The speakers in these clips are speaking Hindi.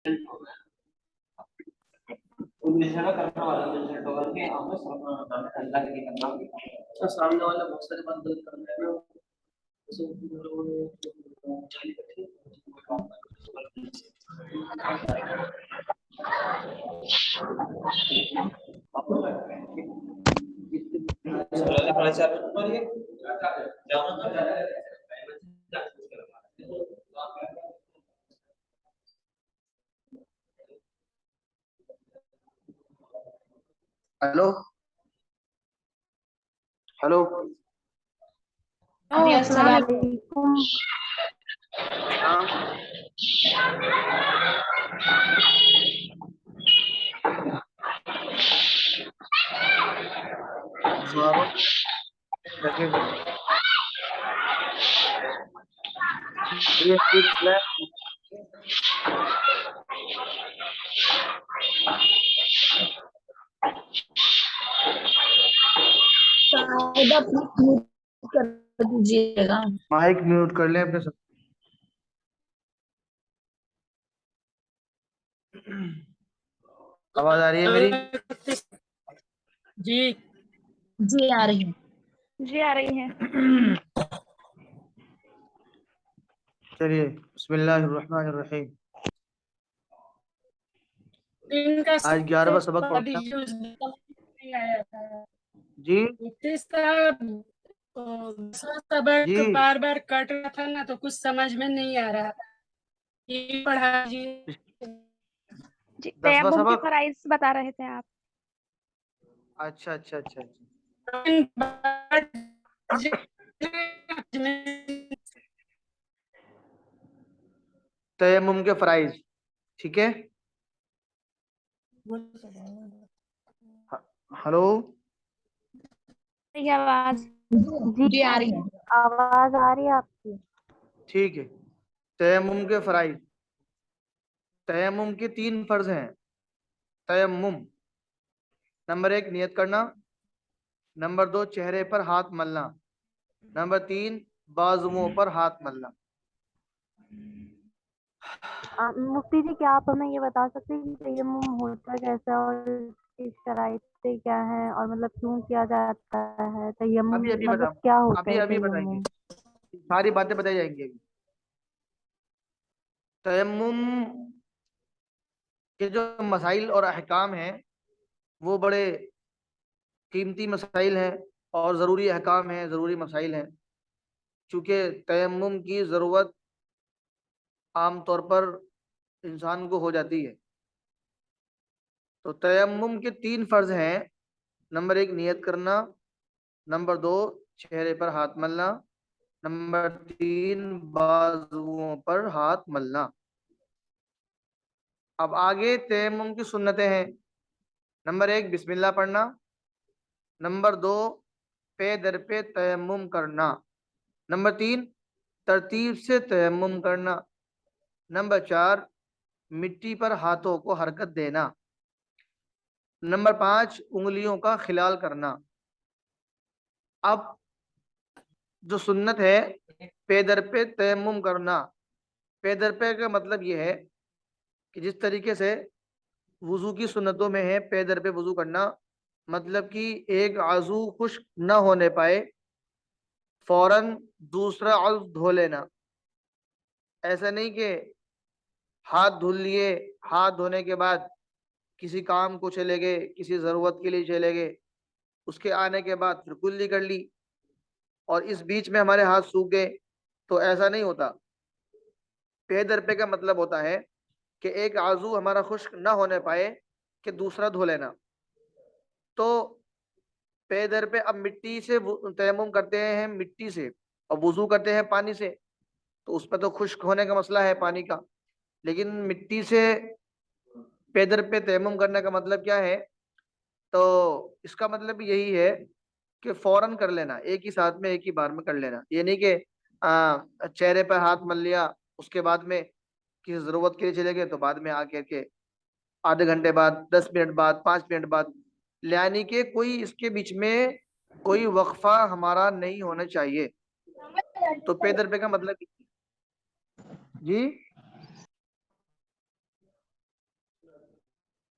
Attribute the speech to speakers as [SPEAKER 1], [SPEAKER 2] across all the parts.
[SPEAKER 1] सामने वाला बहुत सारी बात गलत कर रहा है ना।
[SPEAKER 2] Hello hello.
[SPEAKER 3] अस्सलाम वालेकुम। कर दीजिएगा।
[SPEAKER 2] माइक म्यूट कर लें अपने सब। आवाज आ रही है मेरी?
[SPEAKER 3] जी जी आ रही है।
[SPEAKER 4] जी आ रही है।
[SPEAKER 2] चलिए, बिस्मिल्लाहिर्रहमानिर्रहीम।
[SPEAKER 3] इनका
[SPEAKER 2] आज 11वां सबक पढ़ते हैं जी। जी
[SPEAKER 3] सबक बार बार कट रहा था ना, तो कुछ समझ में नहीं आ रहा था। ये पढ़ा जी।
[SPEAKER 4] जी
[SPEAKER 2] 10वां
[SPEAKER 4] तयम्मुम की
[SPEAKER 2] सबक।
[SPEAKER 4] फराइज बता रहे थे आप।
[SPEAKER 2] अच्छा अच्छा अच्छा अच्छा। तयम्मुम के फराइज, ठीक है। हेलो।
[SPEAKER 4] ये आवाज
[SPEAKER 3] जी आ रही है।
[SPEAKER 4] आवाज आ रही है आपकी?
[SPEAKER 2] ठीक है। तयम्मुम के फराइज। तयम्मुम के 3 फर्ज हैं। तयम्मुम, नंबर 1 नियत करना, नंबर 2 चेहरे पर हाथ मलना, नंबर 3 बाजुओं पर हाथ मलना।
[SPEAKER 4] मुफ्ती जी क्या आप हमें ये बता सकते हैं कि तयम्मुम होता कैसा है और इसकी शराइतें क्या है और मतलब क्यों किया जाता है तयम्मुम,
[SPEAKER 2] अभी अभी
[SPEAKER 4] मतलब
[SPEAKER 2] बता,
[SPEAKER 4] क्या होता
[SPEAKER 2] अभी
[SPEAKER 4] है
[SPEAKER 2] अभी बताएंगे,
[SPEAKER 4] तयम्मुम?
[SPEAKER 2] सारी बातें बताई जाएंगी अभी। तयम्मुम के जो मसाइल और अहकाम हैं वो बड़े कीमती मसाइल हैं और ज़रूरी अहकाम हैं, ज़रूरी मसाइल हैं। चूँकि तयम्मुम की ज़रूरत आम तौर पर इंसान को हो जाती है। तो तयम्मुम के 3 फर्ज हैं। नंबर 1 नियत करना, नंबर 2 चेहरे पर हाथ मलना, नंबर 3 बाजुओं पर हाथ मलना। अब आगे तयम्मुम की सुन्नतें हैं। नंबर 1 बिस्मिल्लाह पढ़ना, नंबर 2 पे दर पे तयम्मुम करना, नंबर 3 तरतीब से तयम्मुम करना, नंबर 4 मिट्टी पर हाथों को हरकत देना, नंबर 5 उंगलियों का खिलाल करना। अब जो सुन्नत है पे दर पे तयम्मुम करना, पे दर पे का मतलब ये है कि जिस तरीके से वुजू की सुन्नतों में है पे दर पे वुजू करना, मतलब कि एक आजू खुश्क न होने पाए फौरन दूसरा आजू धो लेना। ऐसा नहीं कि हाथ धुल लिए, हाथ धोने के बाद किसी काम को चले गए, किसी ज़रूरत के लिए चले गए, उसके आने के बाद फिर कुल्ली कर ली और इस बीच में हमारे हाथ सूख गए, तो ऐसा नहीं होता। पे दर पे का मतलब होता है कि एक आजू हमारा खुश्क ना होने पाए कि दूसरा धो लेना। तो पे दर पे अब मिट्टी से तयम्मुम करते हैं, मिट्टी से, और वुजू करते हैं पानी से, तो उसमें तो खुश्क होने का मसला है पानी का। लेकिन मिट्टी से पे दर पे तयम्मुम करने का मतलब क्या है? तो इसका मतलब यही है कि फौरन कर लेना, एक ही साथ में एक ही बार में कर लेना। ये नहीं कि चेहरे पर हाथ मल लिया, उसके बाद में किसी ज़रूरत के लिए चले गए तो बाद में आके के आधे घंटे बाद, 10 मिनट बाद, 5 मिनट बाद, यानी कि कोई इसके बीच में कोई वक्फा हमारा नहीं होना चाहिए। तो पे दर पे का मतलब जी।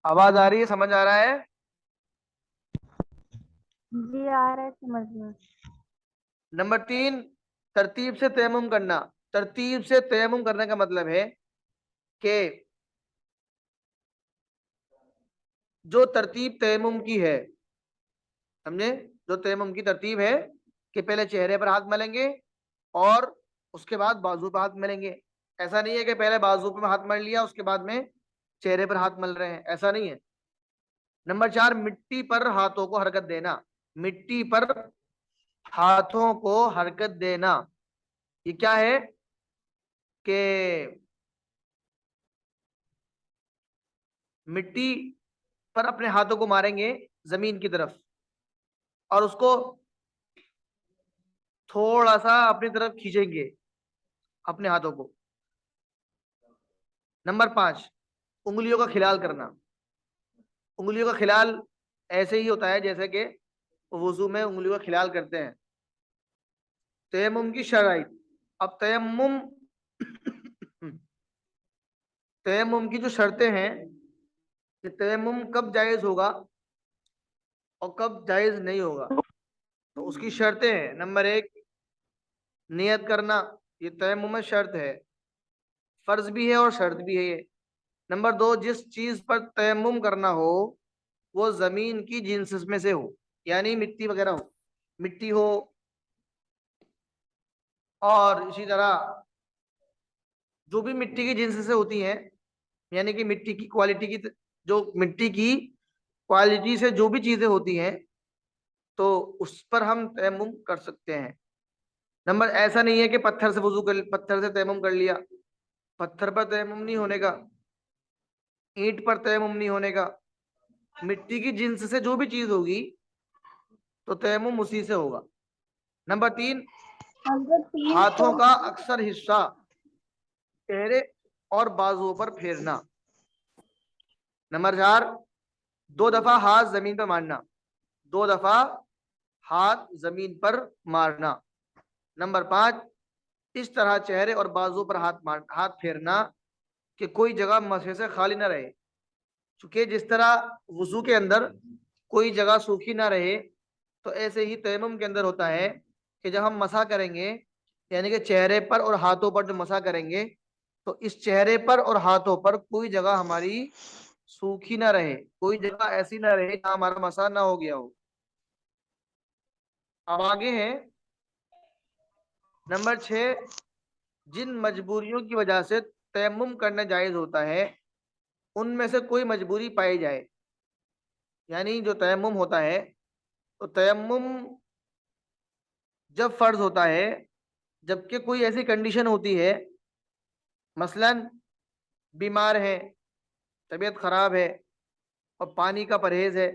[SPEAKER 2] आवाज आ रही है, समझ आ रहा है?
[SPEAKER 4] जी आ रहा है समझ में।
[SPEAKER 2] नंबर 3, तरतीब से तयम्मुम करना। तरतीब से तयम्मुम करने का मतलब है कि जो तरतीब तयम्मुम की है, समझे? जो तयम्मुम की तरतीब है कि पहले चेहरे पर हाथ मलेंगे और उसके बाद बाजू पर हाथ मलेंगे। ऐसा नहीं है कि पहले बाजू पे हाथ मल लिया उसके बाद में चेहरे पर हाथ मल रहे हैं, ऐसा नहीं है। नंबर 4, मिट्टी पर हाथों को हरकत देना। मिट्टी पर हाथों को हरकत देना, ये क्या है कि मिट्टी पर अपने हाथों को मारेंगे जमीन की तरफ और उसको थोड़ा सा अपनी तरफ खींचेंगे अपने हाथों को। नंबर 5, उंगलियों का खिलाल करना। उंगलियों का खिलाल ऐसे ही होता है जैसे कि वुजू में उंगलियों का खिलाल करते हैं। तयम्मुम की शराइत। अब तयम्मुम तयम्मुम की जो शर्तें हैं कि तयम्मुम कब जायज होगा और कब जायज नहीं होगा, तो उसकी शर्तें हैं। नंबर 1, नियत करना, ये तयम्मुम में शर्त है, फर्ज भी है और शर्त भी है ये। नंबर 2, जिस चीज पर तयम्मुम करना हो वो जमीन की जिन्स में से हो, यानी मिट्टी वगैरह हो, मिट्टी हो और इसी तरह जो भी मिट्टी की जिन्स से होती है, यानी कि मिट्टी की क्वालिटी की, जो मिट्टी की क्वालिटी से जो भी चीजें होती हैं तो उस पर हम तयम्मुम कर सकते हैं। नंबर, ऐसा नहीं है कि पत्थर से वजू कर, पत्थर से तयम्मुम कर लिया, पत्थर पर तयम्मुम नहीं होने का, ईंट पर तयम्मुम नहीं होने का। मिट्टी की जिन्स से जो भी चीज होगी तो तयम्मुम उसी से होगा। नंबर 3, हाथों का अक्सर हिस्सा चेहरे और बाजुओं पर फेरना। नंबर 4, 2 दफा हाथ जमीन पर मारना, 2 दफा हाथ जमीन पर मारना। नंबर 5, इस तरह चेहरे और बाजू पर हाथ फेरना कि कोई जगह मसे से खाली ना रहे। क्योंकि जिस तरह वुजू के अंदर कोई जगह सूखी ना रहे, तो ऐसे ही तयम्मुम के अंदर होता है कि जब हम मसा करेंगे, यानी कि चेहरे पर और हाथों पर जो मसा करेंगे, तो इस चेहरे पर और हाथों पर कोई जगह हमारी सूखी ना रहे, कोई जगह ऐसी ना रहे जहाँ हमारा मसा ना हो गया हो। अब आगे है नंबर 6, जिन मजबूरियों की वजह से तयम्मुम करना जायज होता है उनमें से कोई मजबूरी पाई जाए। यानी जो तयम्मुम होता है, तो तयम्मुम जब फर्ज होता है जबकि कोई ऐसी कंडीशन होती है, मसलन बीमार है, तबीयत खराब है और पानी का परहेज है,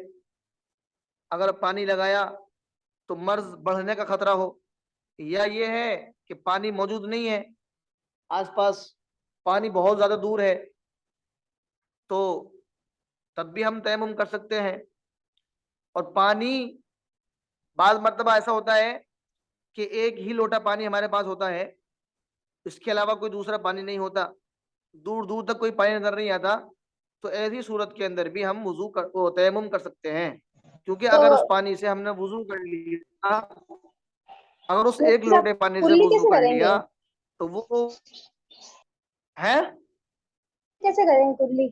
[SPEAKER 2] अगर पानी लगाया तो मर्ज बढ़ने का खतरा हो, या ये है कि पानी मौजूद नहीं है आसपास, पानी बहुत ज्यादा दूर है, तो तब भी हम तयम्मुम कर सकते हैं। और पानी बाद मर्तबा ऐसा होता है कि एक ही लोटा पानी हमारे पास होता है, इसके अलावा कोई दूसरा पानी नहीं होता, दूर दूर तक कोई पानी नजर नहीं आता, तो ऐसी सूरत के अंदर भी हम तयम्मुम कर सकते हैं। क्योंकि
[SPEAKER 5] तो
[SPEAKER 2] अगर उस पानी से हमने वुजू कर लिया, अगर उस एक
[SPEAKER 5] मुफ्ती साहब
[SPEAKER 2] लोटे पानी से
[SPEAKER 5] कुल्ली
[SPEAKER 2] वुजू
[SPEAKER 5] कैसे
[SPEAKER 2] कर
[SPEAKER 5] करेंगे?
[SPEAKER 2] लिया तो वो है,
[SPEAKER 5] कैसे करेंगे कुल्ली?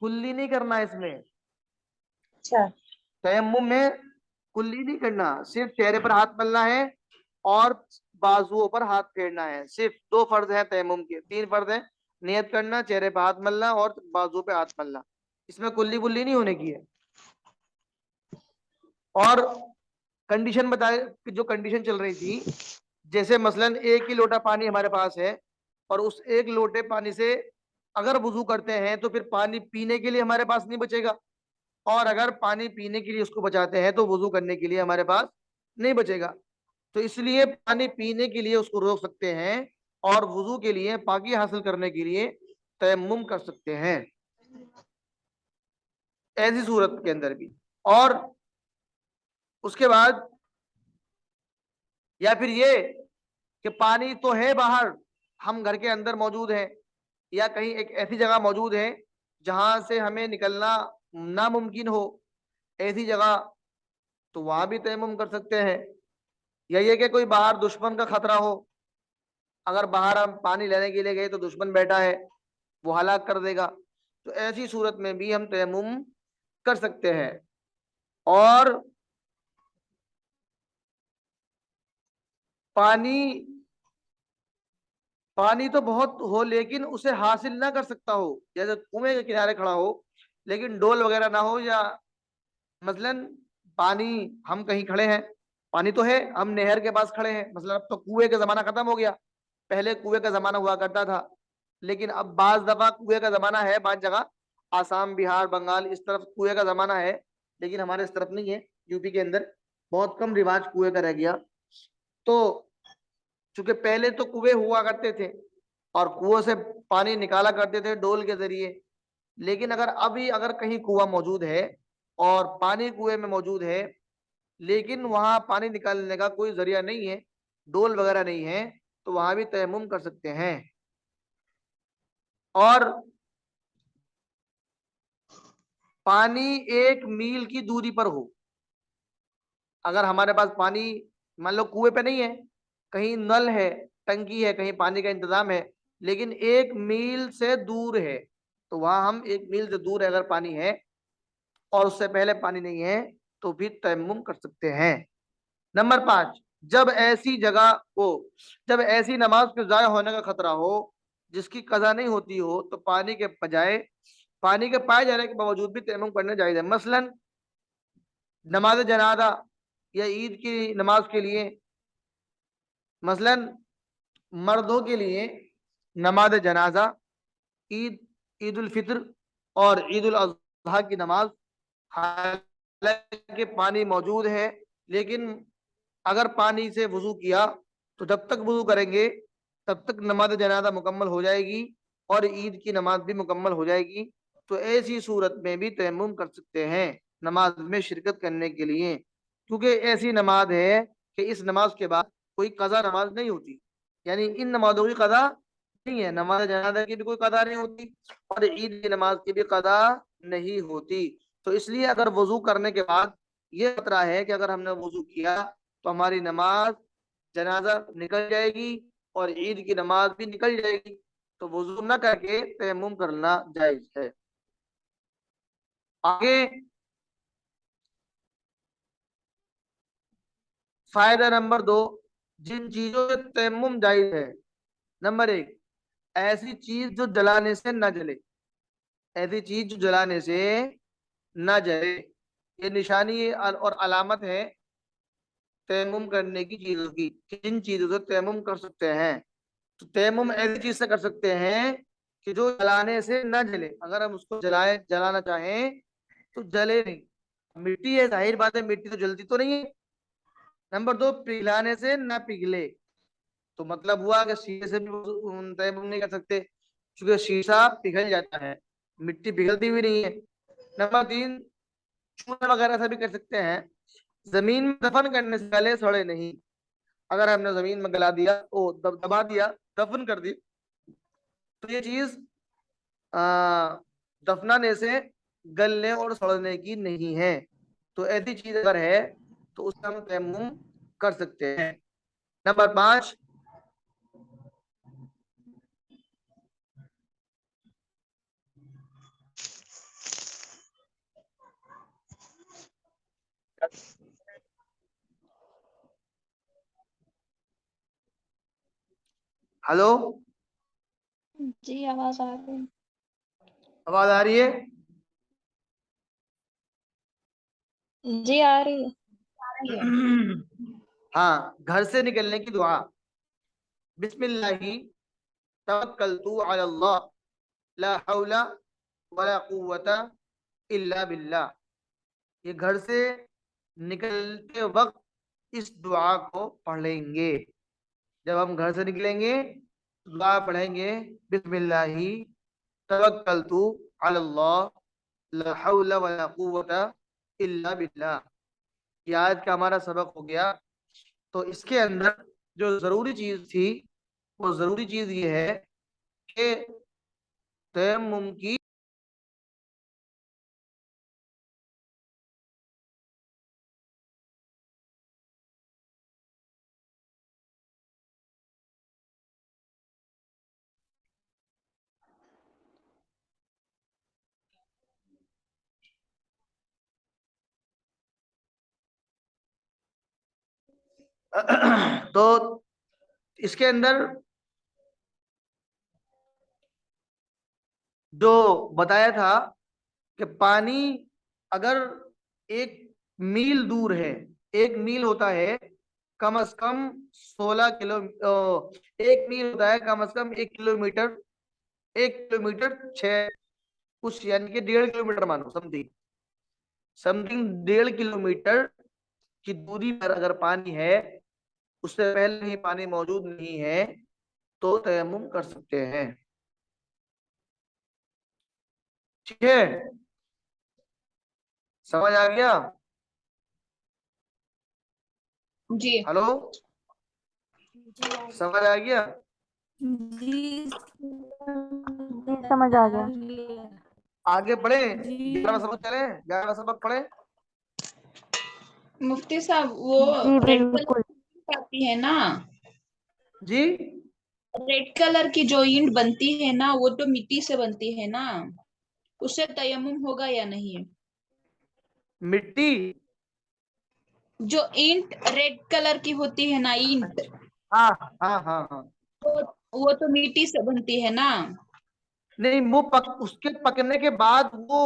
[SPEAKER 2] कुल्ली नहीं करना है इसमें।
[SPEAKER 5] अच्छा।
[SPEAKER 2] तयम्मुम में कुल्ली नहीं करना, सिर्फ चेहरे पर हाथ मलना है और बाजुओं पर हाथ फेरना है। सिर्फ 2 फर्ज हैं तयम्मुम के, 3 फर्ज हैं, नियत करना, चेहरे पर हाथ मलना और बाजू पे हाथ मलना। इसमें कुल्ली बुल्ली नहीं होने की है। और कंडीशन बताए कि जो कंडीशन चल रही थी, जैसे मसलन एक ही लोटा पानी हमारे पास है और उस एक लोटे पानी से अगर वुजू करते हैं तो फिर पानी पीने के लिए हमारे पास नहीं बचेगा, और अगर पानी पीने के लिए उसको बचाते हैं तो वुजू करने के लिए हमारे पास नहीं बचेगा। तो इसलिए पानी पीने के लिए उसको रोक सकते हैं और वुजू के लिए, पाकी हासिल करने के लिए तयम्मुम कर सकते हैं, ऐसी सूरत के अंदर भी। और उसके बाद, या फिर ये कि पानी तो है बाहर, हम घर के अंदर मौजूद हैं या कहीं एक ऐसी जगह मौजूद है जहां से हमें निकलना नामुमकिन हो, ऐसी जगह, तो वहां भी तयम्मुम कर सकते हैं। या ये कि कोई बाहर दुश्मन का खतरा हो, अगर बाहर हम पानी लेने के लिए गए तो दुश्मन बैठा है, वो हलाक कर देगा, तो ऐसी सूरत में भी हम तयम्मुम कर सकते हैं। और पानी पानी तो बहुत हो लेकिन उसे हासिल ना कर सकता हो, जैसे कुएं के किनारे खड़ा हो लेकिन डोल वगैरह ना हो, या मसलन पानी, हम कहीं खड़े हैं, पानी तो है, हम नहर के पास खड़े हैं, मसलन अब तो कुएं का जमाना खत्म हो गया, पहले कुएं का जमाना हुआ करता था, लेकिन अब बाज दफा कुएं का जमाना है, बाज जगह आसाम बिहार बंगाल इस तरफ कुएं का जमाना है, लेकिन हमारे इस तरफ नहीं है, यूपी के अंदर बहुत कम रिवाज कुएं का रह गया। तो चूंकि पहले तो कुएं हुआ करते थे और कुओं से पानी निकाला करते थे डोल के जरिए, लेकिन अगर कहीं कुआं मौजूद है और पानी कुएं में मौजूद है, लेकिन वहां पानी निकालने का कोई जरिया नहीं है, डोल वगैरह नहीं है, तो वहां भी तयम्मुम कर सकते हैं। और पानी 1 मील की दूरी पर हो, अगर हमारे पास पानी मान लो कुएं पे नहीं है, कहीं नल है, टंकी है, कहीं पानी का इंतजाम है, लेकिन 1 मील से दूर है, तो वहां हम 1 मील से दूर अगर पानी है और उससे पहले पानी नहीं है, तो भी तयम्मुम कर सकते हैं। नंबर 5, जब ऐसी जगह हो, जब ऐसी नमाज के जाया होने का खतरा हो जिसकी कजा नहीं होती हो, तो पानी के पाए जाने के बावजूद भी तयम्मुम करने जायज है। मसलन नमाज जनाजा या ईद की नमाज के लिए, मसलन मर्दों के लिए नमाज जनाजा, ईद ईद उल फित्र और ईद उल अजहा की नमाज, हालांकि पानी मौजूद है, लेकिन अगर पानी से वजू किया तो जब तक वजू करेंगे तब तक नमाज जनाजा मुकम्मल हो जाएगी और ईद की नमाज भी मुकम्मल हो जाएगी। तो ऐसी सूरत में भी तयम्मुम कर सकते हैं नमाज में शिरकत करने के लिए, क्योंकि ऐसी नमाज है कि इस नमाज के बाद कोई कज़ा नमाज नहीं होती, यानी इन नमाजों की कज़ा नहीं है, नमाज जनाजा की भी कोई कज़ा नहीं होती और ईद की नमाज की भी कज़ा नहीं होती। तो इसलिए अगर वजू करने के बाद ये खतरा है कि अगर हमने वजू किया तो हमारी नमाज जनाजा निकल जाएगी और ईद की नमाज भी निकल जाएगी, तो वजू न करके तयम्मुम करना जायज है। आगे फायदा नंबर 2, जिन चीजों से तयम्मुम जायज है। नंबर 1, ऐसी चीज जो जलाने से न जले, ऐसी चीज जो जलाने से न जले, ये निशानी और अलामत है तयम्मुम करने की चीजों की, किन चीजों से तयम्मुम कर सकते हैं। तो तयम्मुम ऐसी चीज से कर सकते हैं कि जो जलाने से न जले, अगर हम उसको जलाना चाहें तो जले नहीं, मिट्टी है, जाहिर बात है मिट्टी तो जलती तो नहीं है। नंबर 2, पिघलाने से न पिघले, तो मतलब हुआ कि शीशे से भी तयम्मुम नहीं कर सकते क्योंकि शीशा पिघल जाता है, मिट्टी पिघलती भी नहीं है। नंबर 3, चूना वगैरह से भी कर सकते हैं, जमीन में दफन करने से गले सड़े नहीं, अगर हमने जमीन में गला दिया, दबा दिया, दफन कर दी, तो ये चीज दफनाने से गलने और सड़ने की नहीं है। तो ऐसी चीज अगर है तो उसका हम तयम्मुम कर सकते हैं। नंबर 5, हेलो,
[SPEAKER 6] जी आवाज आ रही है।
[SPEAKER 2] आवाज आ रही है?
[SPEAKER 6] जी आ रही है।
[SPEAKER 2] हाँ, घर से निकलने की दुआ, बिस्मिल्लाही तवक्कलतु अल्लाह ला हौला वला कुव्वता इल्ला बिल्लाह। ये घर से निकलते वक्त इस दुआ को पढ़ेंगे। जब हम घर से निकलेंगे तो दुआ पढ़ेंगे, बिस्मिल्लाही तवक्कलतु अल्लाह ला हौला वला कुव्वता इल्ला बिल्लाह। ये आज का हमारा सबक हो गया। तो इसके अंदर जो जरूरी चीज थी, वो जरूरी चीज ये है कि तयम्मुम की तो इसके अंदर जो बताया था कि पानी अगर 1 मील दूर है, 1 मील होता है कम से कम 16 किलो, 1 मील होता है कम से कम 1 किलोमीटर, 1 किलोमीटर 6 कुछ, यानी कि 1.5 किलोमीटर मानो, समथिंग समथिंग 1.5 किलोमीटर की दूरी पर अगर पानी है, उससे पहले ही पानी मौजूद नहीं है, तो तयम्मुम कर सकते हैं। ठीक है, समझ आ गया?
[SPEAKER 7] जी।
[SPEAKER 2] हेलो, समझ आ गया?
[SPEAKER 8] जी
[SPEAKER 4] जी समझ आ गया।
[SPEAKER 2] आगे पढ़े,
[SPEAKER 8] जी
[SPEAKER 2] 11वां सबक चले, 11वां सबक पढ़े।
[SPEAKER 7] मुफ्ती साहब वो
[SPEAKER 4] जी
[SPEAKER 7] रेड कलर
[SPEAKER 4] बिल्कुल।
[SPEAKER 7] की आती है ना,
[SPEAKER 2] जी,
[SPEAKER 7] रेड कलर की जो ईंट बनती है ना, वो तो मिट्टी से बनती है ना, उससे तयम्मुम होगा या नहीं?
[SPEAKER 2] मिट्टी,
[SPEAKER 7] जो ईंट रेड कलर की होती है ना, ईंट,
[SPEAKER 2] हाँ हाँ हाँ हाँ,
[SPEAKER 7] वो वो तो मिट्टी से बनती है ना।
[SPEAKER 2] नहीं वो उसके पकने के बाद वो,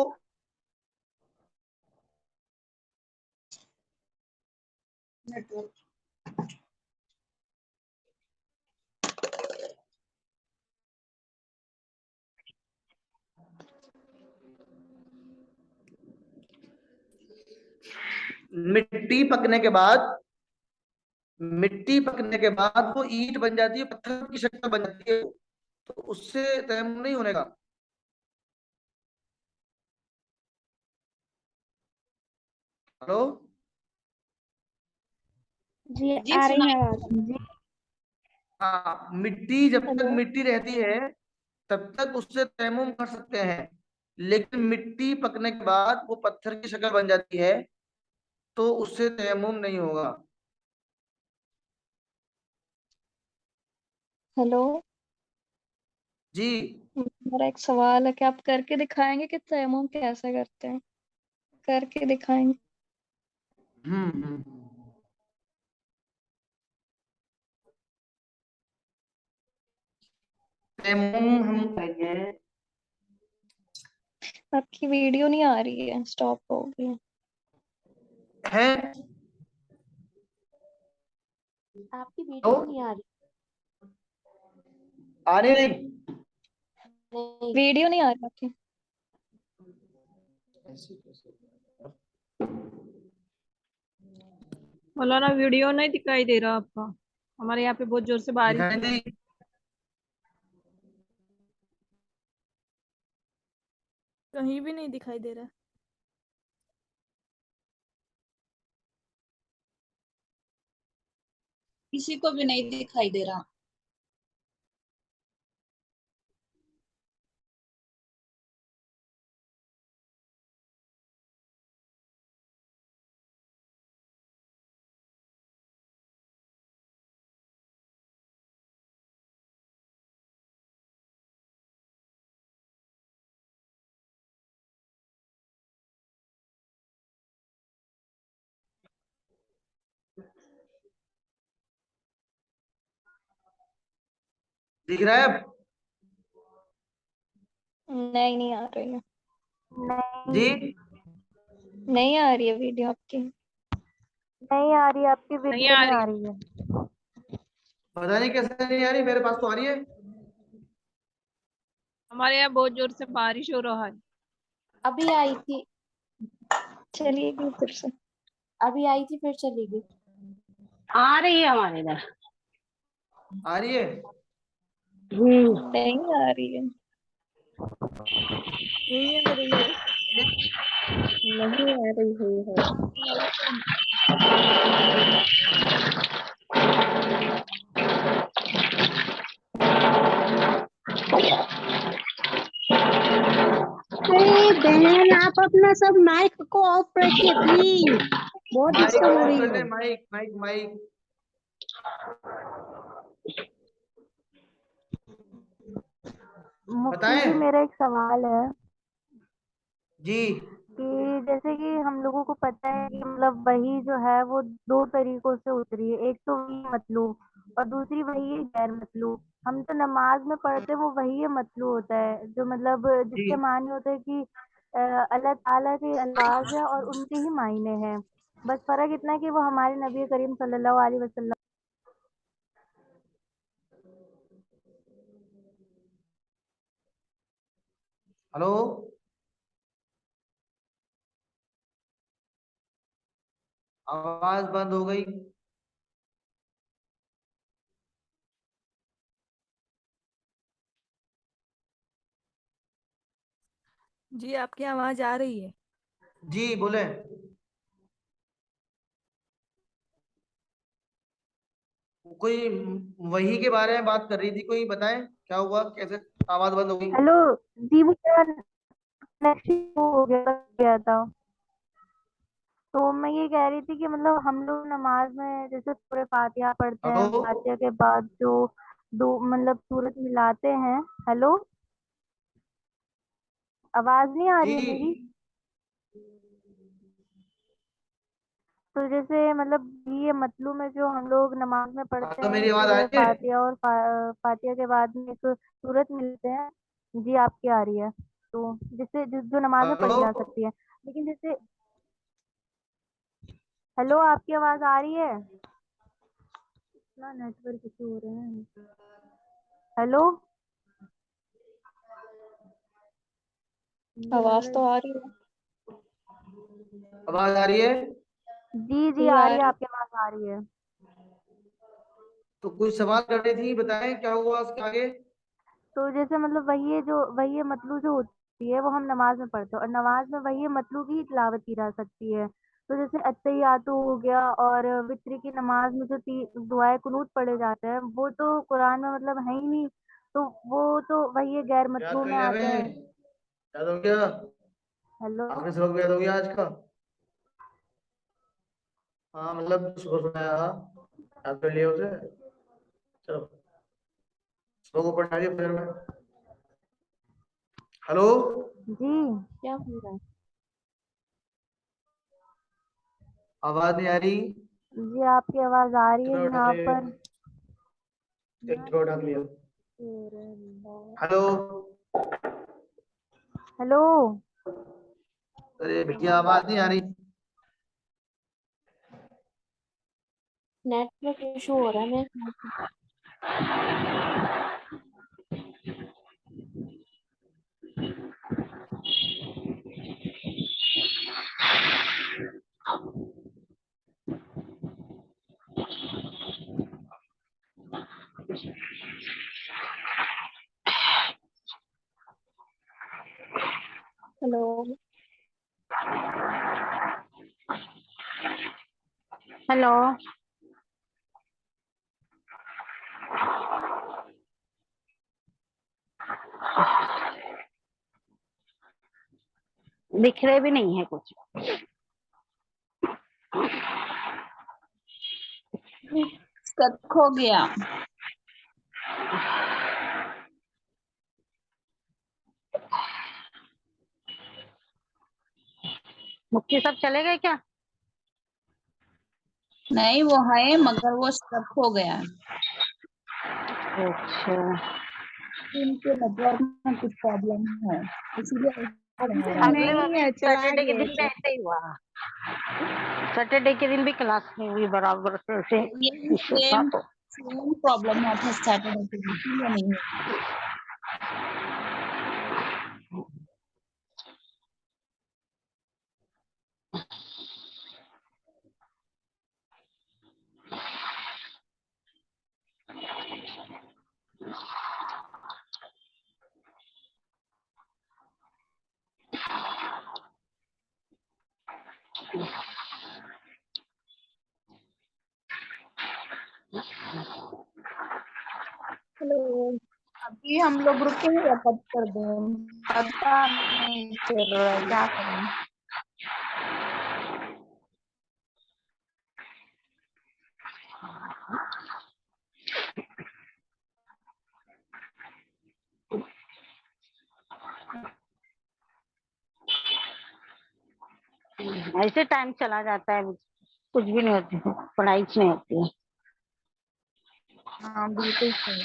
[SPEAKER 2] मिट्टी पकने के बाद, मिट्टी पकने के बाद वो ईंट बन जाती है, पत्थर की शक्ल बन जाती है, तो उससे तयम्मुम नहीं होने का। हेलो,
[SPEAKER 5] जी
[SPEAKER 7] जी
[SPEAKER 5] आ रही है
[SPEAKER 7] सुनाई।
[SPEAKER 5] आवाज।
[SPEAKER 4] जी
[SPEAKER 2] हाँ, मिट्टी जब तक
[SPEAKER 6] हेलो।
[SPEAKER 2] मिट्टी रहती है तब तक उससे तयम्मुम कर सकते हैं, लेकिन मिट्टी पकने के बाद वो पत्थर की शक्ल बन जाती है, तो उससे तयम्मुम नहीं होगा।
[SPEAKER 6] हेलो।
[SPEAKER 2] जी,
[SPEAKER 6] मेरा एक सवाल है कि आप करके दिखाएंगे कि तयम्मुम कैसे करते हैं? करके दिखाएंगे।
[SPEAKER 2] हम्म। तयम्मुम हम करेंगे,
[SPEAKER 6] आपकी वीडियो नहीं आ रही है, स्टॉप हो गई है।
[SPEAKER 2] है
[SPEAKER 4] आपकी
[SPEAKER 2] तो
[SPEAKER 4] वीडियो नहीं आ रही।
[SPEAKER 2] आने नहीं।
[SPEAKER 4] नहीं।
[SPEAKER 6] वीडियो नहीं आ रही आपकी।
[SPEAKER 8] मौलाना वीडियो नहीं दिखाई दे रहा आपका, हमारे यहाँ पे बहुत जोर से बारिश
[SPEAKER 2] दिखाई
[SPEAKER 8] हो रहा है।
[SPEAKER 2] दी,
[SPEAKER 8] कहीं भी नहीं दिखाई दे रहा है।
[SPEAKER 7] किसी को भी नहीं दिखाई दे रहा।
[SPEAKER 2] दिख रहा है अब?
[SPEAKER 6] नहीं, नहीं आ रही है।
[SPEAKER 2] जी,
[SPEAKER 4] नहीं
[SPEAKER 6] नहीं आ रही है वीडियो आपकी।
[SPEAKER 4] नहीं आ रही, आपकी
[SPEAKER 8] नहीं
[SPEAKER 4] वीडियो
[SPEAKER 8] आ
[SPEAKER 4] नहीं
[SPEAKER 8] रही।
[SPEAKER 4] आ रही है।
[SPEAKER 2] पता नहीं कैसे नहीं आ रही, मेरे पास तो आ रही है।
[SPEAKER 8] हमारे यहाँ बहुत जोर से बारिश हो रहा है।
[SPEAKER 5] अभी आई थी।
[SPEAKER 6] चलिए गई फिर से।
[SPEAKER 5] अभी आई थी फिर चली गई।
[SPEAKER 1] आ रही है हमारे इधर।
[SPEAKER 2] आ रही है।
[SPEAKER 6] नहीं आ रही है।
[SPEAKER 8] नहीं आ रही है।
[SPEAKER 6] नहीं आ रही हुई है।
[SPEAKER 5] अरे बहन, आप अपना सब माइक को ऑफ रखिए प्लीज, बहुत
[SPEAKER 2] माइक
[SPEAKER 5] डिस्टर्ब हो
[SPEAKER 2] ऑफ
[SPEAKER 5] रही
[SPEAKER 2] कर
[SPEAKER 5] है।
[SPEAKER 2] ले, माइक माइक माइक।
[SPEAKER 4] मुफ्ती
[SPEAKER 2] बताएं?
[SPEAKER 4] जी मेरा एक सवाल है।
[SPEAKER 2] जी,
[SPEAKER 4] कि जैसे कि हम लोगों को पता है कि मतलब वही जो है वो दो तरीकों से उतरी है, एक तो वही मतलू और दूसरी वही है गैर मतलू। हम तो नमाज में पढ़ते हैं वो वही है मतलू होता है, जो मतलब
[SPEAKER 2] जी
[SPEAKER 4] जिसके माने होते हैं कि अल्लाह ताला के अल्फाज है और उनके ही मायने हैं। बस फर्क इतना है कि वो हमारे नबी करीम सल्लल्लाहु अलैहि वसल्लम।
[SPEAKER 2] हेलो, आवाज बंद हो गई।
[SPEAKER 8] जी आपकी आवाज आ रही है।
[SPEAKER 2] जी बोले। कोई वही के बारे में बात कर रही थी, कोई बताएं क्या हुआ, कैसे आवाज बंद हो गई।
[SPEAKER 4] हेलो जी, वो क्या कनेक्शन हो गया था। तो मैं ये कह रही थी कि मतलब हम लोग नमाज में जैसे पूरे फातिहा पढ़ते हैं,
[SPEAKER 2] हेलो,
[SPEAKER 4] फातिहा के बाद जो दो मतलब सूरत मिलाते हैं। हेलो, आवाज नहीं आ रही
[SPEAKER 2] जी
[SPEAKER 4] है मेरी? तो जैसे मतलब ये मतलू में जो हम लोग नमाज में
[SPEAKER 2] हाँ
[SPEAKER 4] पढ़ते
[SPEAKER 2] तो
[SPEAKER 4] हैं
[SPEAKER 2] मेरी आवाज आ
[SPEAKER 4] सूरह
[SPEAKER 2] रही है।
[SPEAKER 4] फातिहा और फातिहा के बाद में एक सूरत मिलते हैं। जी आपकी आ रही है, तो जो नमाज में
[SPEAKER 2] हेलो,
[SPEAKER 4] पढ़ी जा सकती है। लेकिन जैसे हेलो, आपकी आवाज आ रही है? इतना नेटवर्क इशू हो रहे हैं। हेलो, मुझे लग
[SPEAKER 6] आवाज
[SPEAKER 4] रहा
[SPEAKER 6] तो
[SPEAKER 4] है।
[SPEAKER 6] आ रही है।
[SPEAKER 2] आवाज आ रही है।
[SPEAKER 4] जी जी
[SPEAKER 6] जी
[SPEAKER 4] आ
[SPEAKER 6] आ
[SPEAKER 4] रही है,
[SPEAKER 6] रही।
[SPEAKER 4] आपकी आवाज आ रही है।
[SPEAKER 2] तो कुछ सवाल कर रही थी, बताएं क्या हुआ उसके आगे।
[SPEAKER 4] तो जैसे मतलब वही है मतलू जो होती है वो हम नमाज में पढ़ते हैं, और नमाज में वही है मतलू की ही तिलावत की जा सकती है। तो जैसे अत्तहियातु हो गया, और वित्र की नमाज में जो दुआए कुनूत पढ़े जाते हैं वो तो कुरान में मतलब है ही नहीं। तो वो तो वही है गैर
[SPEAKER 2] याद
[SPEAKER 4] मतलू
[SPEAKER 2] कर
[SPEAKER 4] में
[SPEAKER 2] लिया
[SPEAKER 4] आते
[SPEAKER 2] मैं,
[SPEAKER 4] हैं।
[SPEAKER 2] याद हो गया।
[SPEAKER 4] हेलो,
[SPEAKER 2] आखिरी सबक भी याद हो गया आज का। हाँ मतलब सुबह सुनाया था, याद कर लिया उसे। चलो सुबह को पढ़ना है फिर में। हेलो,
[SPEAKER 4] जी
[SPEAKER 6] क्या हो रहा है?
[SPEAKER 2] आवाज नहीं आ रही।
[SPEAKER 4] जी आपकी आवाज आ रही है
[SPEAKER 2] चलो उठा
[SPEAKER 4] यहाँ
[SPEAKER 2] ले,
[SPEAKER 4] पर।
[SPEAKER 2] एक तो उठा लिया।
[SPEAKER 4] हेलो,
[SPEAKER 2] हेलो, अरे भैया आवाज नहीं आ रही।
[SPEAKER 6] नेटवर्क इशू हो रहा है मेरे ख्याल से। हेलो।
[SPEAKER 1] हेलो। दिख रहे भी नहीं है कुछ।
[SPEAKER 7] स्टक हो गया।
[SPEAKER 1] मुक्ति सब चले गए क्या?
[SPEAKER 7] नहीं वो है मगर वो स्टक हो गया।
[SPEAKER 1] अच्छा।
[SPEAKER 7] इनके नेटवर्क में कुछ प्रॉब्लम है, इसीलिए ऐसा हो रहा
[SPEAKER 1] अगले
[SPEAKER 8] नहीं है, चला
[SPEAKER 1] सैटरडे के
[SPEAKER 8] दिया
[SPEAKER 1] दिन भी
[SPEAKER 8] इसे।
[SPEAKER 1] ऐसे ही हुआ। सैटरडे के दिन भी क्लास नहीं हुई बराबर से
[SPEAKER 7] ये
[SPEAKER 1] इश्यू था
[SPEAKER 7] सेम
[SPEAKER 1] तो।
[SPEAKER 7] सेम प्रॉब्लम हुआ था सैटरडे के दिन, इसीलिए नहीं हुआ।
[SPEAKER 6] हेलो।
[SPEAKER 7] अभी हम लोग रुके हैं या कब कर दें, पता नहीं चल रहा है क्या करें।
[SPEAKER 1] ऐसे टाइम चला जाता है, कुछ भी नहीं होती, पढ़ाई नहीं होती है।
[SPEAKER 6] हाँ बिल्कुल सही।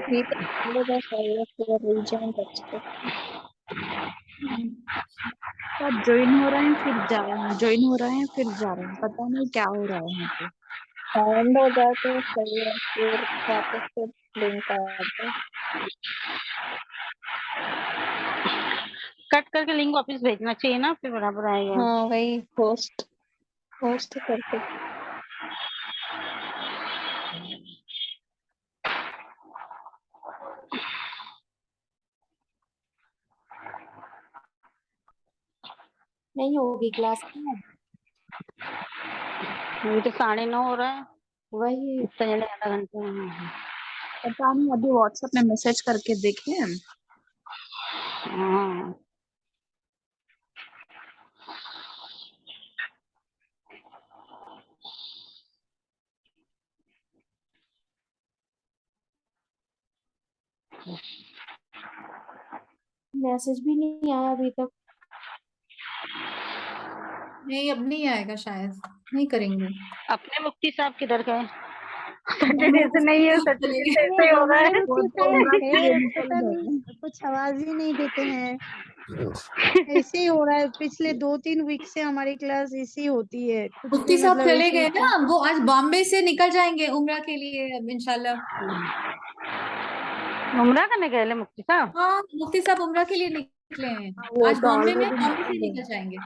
[SPEAKER 6] ये तो चलेगा, सही है, फिर रिवीजन करते। सब ज्वाइन हो रहे हैं फिर जा रहे हैं, ज्वाइन हो रहे हैं फिर जा रहे हैं, पता नहीं क्या हो रहा है यहाँ पे। साउंड हो जाए तो सही है, फिर वापस से लिंक आते।
[SPEAKER 1] कट करके लिंक वापस भेजना चाहिए ना, फिर बराबर आएगा।
[SPEAKER 6] हाँ वही होस्ट होस्ट करके।
[SPEAKER 5] नहीं होगी क्लास में।
[SPEAKER 1] अभी तो 9:30 हो रहा है,
[SPEAKER 5] वही
[SPEAKER 1] इतना जल्दी आधा घंटे में।
[SPEAKER 7] पता नहीं, अभी व्हाट्सएप में मैसेज करके देखे।
[SPEAKER 1] हाँ
[SPEAKER 5] मैसेज भी नहीं आया अभी तक।
[SPEAKER 9] नहीं अब नहीं आएगा शायद, नहीं करेंगे।
[SPEAKER 1] अपने मुफ्ती साहब किधर गए? सैटरडे से नहीं है, सैटरडे से ऐसे ही हो रहा है।
[SPEAKER 7] वो तो उम्र के लिए निकल गए।
[SPEAKER 5] कुछ आवाज ही नहीं देते हैं। ऐसे ही हो रहा है, पिछले 2-3 वीक से हमारी क्लास ऐसी होती है, कुछ भी
[SPEAKER 9] मुफ्ती साहब
[SPEAKER 5] मतलब
[SPEAKER 9] चले
[SPEAKER 5] ऐसे
[SPEAKER 9] गए ना, वो आज बॉम्बे से निकल जाएंगे उम्रा के लिए अब इंशाल्लाह।
[SPEAKER 1] उमरा करने गए ले मुफ्ती साहब?
[SPEAKER 9] हाँ मुफ्ती साहब उम्रा के लिए निकले हैं
[SPEAKER 7] वो
[SPEAKER 9] आज
[SPEAKER 7] तो
[SPEAKER 9] बॉम्बे में,
[SPEAKER 7] ऑलरेडी
[SPEAKER 9] बॉम्बे से
[SPEAKER 7] निकल
[SPEAKER 9] निकल जाएंगे।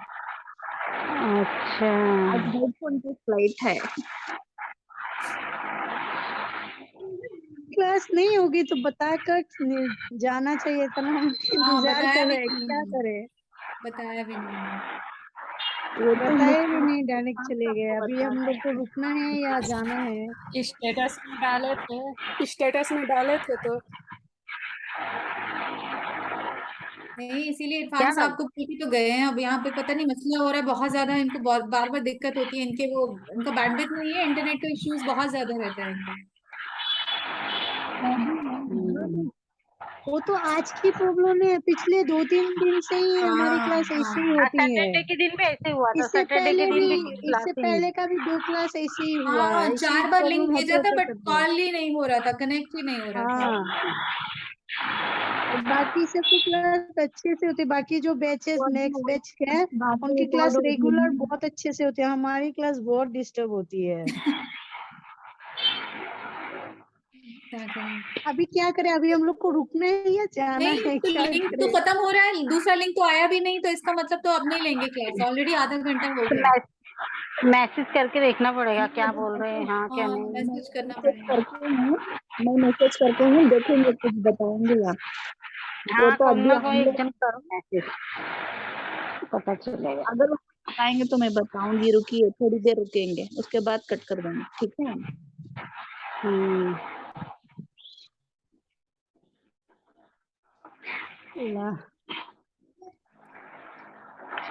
[SPEAKER 1] अच्छा,
[SPEAKER 7] आज 2:30 फ्लाइट है।
[SPEAKER 5] क्लास नहीं होगी तो बताकर जाना चाहिए था ना, हम
[SPEAKER 9] हाँ
[SPEAKER 5] इंतजार
[SPEAKER 9] बताया
[SPEAKER 5] कर
[SPEAKER 9] भी
[SPEAKER 5] रहे हैं,
[SPEAKER 9] नहीं,
[SPEAKER 5] क्या करें।
[SPEAKER 9] बताया भी नहीं।
[SPEAKER 7] वो तो
[SPEAKER 5] बताए भी
[SPEAKER 7] मुफ्ती
[SPEAKER 5] नहीं, डायरेक्ट चले गए। अभी हम लोग को रुकना है या जाना है।
[SPEAKER 3] स्टेटस में डाले थे, स्टेटस में डाले थे तो
[SPEAKER 9] नहीं इसीलिए
[SPEAKER 1] क्या
[SPEAKER 9] इरफान साहब को बोल के तो गए हैं। अब यहाँ पे पता नहीं मसला हो रहा है बहुत ज्यादा, इनको बहुत बार बार दिक्कत होती है, इनके वो इनका बैंडविड्थ नहीं है, इंटरनेट का इश्यूज बहुत ज्यादा रहता है इनका।
[SPEAKER 5] वो तो आज की प्रॉब्लम है, पिछले 2-3 दिन से ही हमारी
[SPEAKER 9] हाँ
[SPEAKER 5] क्लास
[SPEAKER 9] हाँ
[SPEAKER 5] ऐसी ही
[SPEAKER 1] हाँ
[SPEAKER 5] होती है।
[SPEAKER 1] सैटरडे के दिन भी ऐसे हुआ था,
[SPEAKER 5] इससे
[SPEAKER 1] सैटरडे के
[SPEAKER 5] पहले
[SPEAKER 1] दिन
[SPEAKER 5] भी
[SPEAKER 1] भी क्लास
[SPEAKER 5] इससे
[SPEAKER 1] ही।
[SPEAKER 5] पहले का भी 2 क्लास ऐसे ही हुआ
[SPEAKER 9] हाँ
[SPEAKER 5] है, ऐसी
[SPEAKER 9] 4 बार लिंक
[SPEAKER 5] प्रॉब्लम
[SPEAKER 9] भेजा
[SPEAKER 5] होते
[SPEAKER 9] था
[SPEAKER 5] होते
[SPEAKER 9] बट
[SPEAKER 5] करते।
[SPEAKER 9] कॉल ही नहीं हो रहा था, कनेक्ट ही नहीं हो रहा था।
[SPEAKER 5] हाँ, और बाकी सब की क्लास अच्छे से होती है। बाकी जो बैचेस नेक्स्ट बैच के हैं उनकी क्लास रेगुलर बहुत अच्छे से होती है, हमारी क्लास बहुत डिस्टर्ब होती है।
[SPEAKER 9] क्या करें?
[SPEAKER 5] अभी क्या करें, अभी हम लोग को रुकना है या जाना
[SPEAKER 9] नहीं
[SPEAKER 5] है,
[SPEAKER 9] तो
[SPEAKER 5] क्या
[SPEAKER 9] लिंक तो
[SPEAKER 5] करें।
[SPEAKER 9] खत्म हो रहा है, दूसरा लिंक तो आया भी नहीं, तो इसका मतलब तो अब नहीं लेंगे क्लास, ऑलरेडी आधा घंटा हो
[SPEAKER 1] तो
[SPEAKER 9] गया।
[SPEAKER 1] मैसेज करके देखना पड़ेगा क्या बोल रहे हैं, हाँ क्या
[SPEAKER 9] हाँ
[SPEAKER 1] नहीं।
[SPEAKER 9] मैसेज करना
[SPEAKER 7] मैसेज
[SPEAKER 9] पड़ेगा।
[SPEAKER 7] करके हूँ, मैं मैसेज करके हूँ, देखेंगे कुछ बताएंगे आप। वो
[SPEAKER 1] हाँ
[SPEAKER 7] तो
[SPEAKER 1] कोई
[SPEAKER 7] अभी
[SPEAKER 1] ना
[SPEAKER 7] हम
[SPEAKER 1] कोई
[SPEAKER 7] लोग
[SPEAKER 1] एकदम करो मैसेज, पता चलेगा।
[SPEAKER 7] अगर वो बताएंगे तो मैं बताऊंगी, रुकिए थोड़ी देर रुकेंगे, उसके बाद कट कर देंगे, ठीक है।
[SPEAKER 1] हम्म,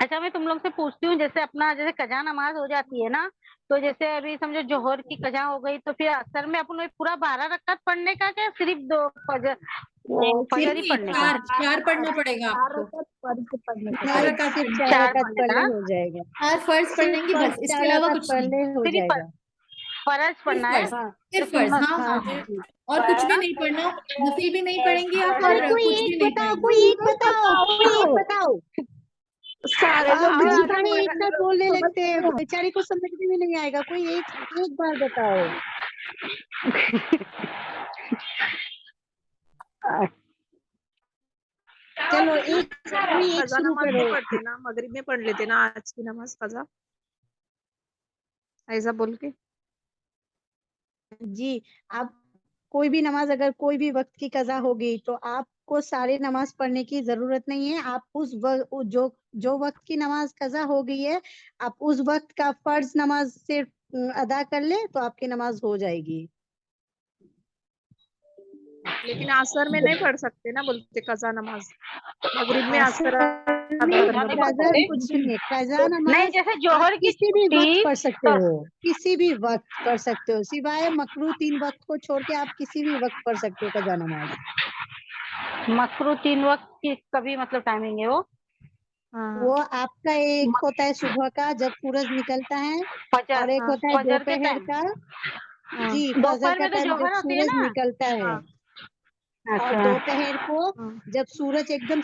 [SPEAKER 1] अच्छा मैं तुम लोग से पूछती हूँ, जैसे अपना जैसे कजा नमाज हो जाती है ना, तो जैसे अभी समझो जोहर की कजा हो गई, तो फिर असर में अपन पूरा 12 रकात पढ़ने का, क्या सिर्फ 2 फजर, वो फजर ही
[SPEAKER 9] नहीं
[SPEAKER 1] पढ़ने का?
[SPEAKER 9] 4 पढ़ना पड़ेगा
[SPEAKER 7] चार
[SPEAKER 9] आपको,
[SPEAKER 7] रकात पढ़ के पढ़ने का
[SPEAKER 9] 4
[SPEAKER 7] है।
[SPEAKER 9] रकात
[SPEAKER 5] सिर्फ
[SPEAKER 9] पढ़नी
[SPEAKER 5] 4
[SPEAKER 1] 4
[SPEAKER 5] रकात
[SPEAKER 1] पढ़ने
[SPEAKER 5] पढ़
[SPEAKER 1] का,
[SPEAKER 5] ले हो जाएगा।
[SPEAKER 9] 4 फर्ज
[SPEAKER 5] सिर्फ
[SPEAKER 9] पढ़ेंगे बस,
[SPEAKER 5] फर्स्ट
[SPEAKER 9] इसके
[SPEAKER 5] 4
[SPEAKER 9] अलावा
[SPEAKER 5] रकात
[SPEAKER 9] कुछ
[SPEAKER 5] पढ़
[SPEAKER 9] नहीं।
[SPEAKER 5] ले हो
[SPEAKER 1] सिर्फ
[SPEAKER 5] जाएगा।
[SPEAKER 1] फर्ज
[SPEAKER 9] सिर्फ
[SPEAKER 1] पढ़ना है।
[SPEAKER 9] फर्ज,
[SPEAKER 1] हाँ तो
[SPEAKER 9] सिर्फ फर्ज,
[SPEAKER 1] सुन्नत,
[SPEAKER 9] हाँ
[SPEAKER 5] हाँ
[SPEAKER 9] हाँ।
[SPEAKER 5] जी।
[SPEAKER 9] और कुछ भी नहीं पढ़ना, नफिल भी नहीं पढ़ेंगी आप
[SPEAKER 5] अरे
[SPEAKER 9] और
[SPEAKER 5] कोई
[SPEAKER 9] कुछ
[SPEAKER 5] एक
[SPEAKER 9] भी नहीं
[SPEAKER 5] बताओ,
[SPEAKER 9] पढ़ेंगे।
[SPEAKER 5] कोई एक बताओ, कोई एक बताओ।
[SPEAKER 7] सारे लोग
[SPEAKER 5] आप लोग
[SPEAKER 1] और
[SPEAKER 5] सारे एक साथ बोलने
[SPEAKER 7] समझ
[SPEAKER 5] लगते हैं,
[SPEAKER 7] रहे हैं।
[SPEAKER 5] बेचारी को समझ में नहीं आएगा। कोई एक एक बार बताओ। चलो एक कोई एक
[SPEAKER 8] कजा
[SPEAKER 5] शुरू
[SPEAKER 8] नमाज
[SPEAKER 5] करो।
[SPEAKER 8] नहीं पढ़ते ना, मगरिब में पढ़ लेते ना आज की नमाज कजा, ऐसा बोल के।
[SPEAKER 5] जी, आप कोई भी नमाज अगर कोई भी वक्त की कजा होगी तो आपको सारी नमाज पढ़ने की जरूरत नहीं है। आप जो वक्त की नमाज कजा हो गई है, आप उस वक्त का फर्ज नमाज सिर्फ अदा कर ले तो आपकी नमाज हो जाएगी।
[SPEAKER 8] लेकिन असर में नहीं पढ़ सकते ना, बोलते कजा नमाज, मगरिब में असर
[SPEAKER 5] असर नहीं, कज़ा कुछ नहीं है। कज़ा
[SPEAKER 1] नहीं
[SPEAKER 5] नमाज
[SPEAKER 1] जैसे
[SPEAKER 5] आप
[SPEAKER 1] जोहर की
[SPEAKER 5] किसी भी वक्त
[SPEAKER 1] छुट्टी
[SPEAKER 5] पढ़ सकते
[SPEAKER 1] तो
[SPEAKER 5] हो, किसी भी वक्त पढ़ सकते हो, सिवाय मकरू 3 वक्त को छोड़ के आप किसी भी वक्त पढ़ सकते हो कज़ा नमाज।
[SPEAKER 1] मकरू 3 वक्त की कभी मतलब टाइमिंग है वो?
[SPEAKER 5] वो आपका एक होता है सुबह का जब सूरज निकलता है,
[SPEAKER 1] फजर,
[SPEAKER 5] और एक होता है
[SPEAKER 1] फजर के
[SPEAKER 5] दोपहर
[SPEAKER 1] टाइम।
[SPEAKER 5] का। जी, फजर
[SPEAKER 1] दोपहर
[SPEAKER 5] का
[SPEAKER 1] में तो
[SPEAKER 5] टाइम जब
[SPEAKER 1] जोहर होती है
[SPEAKER 5] सूरज
[SPEAKER 1] ना।
[SPEAKER 5] निकलता है, और
[SPEAKER 1] अच्छा
[SPEAKER 5] दोपहर को जब सूरज एकदम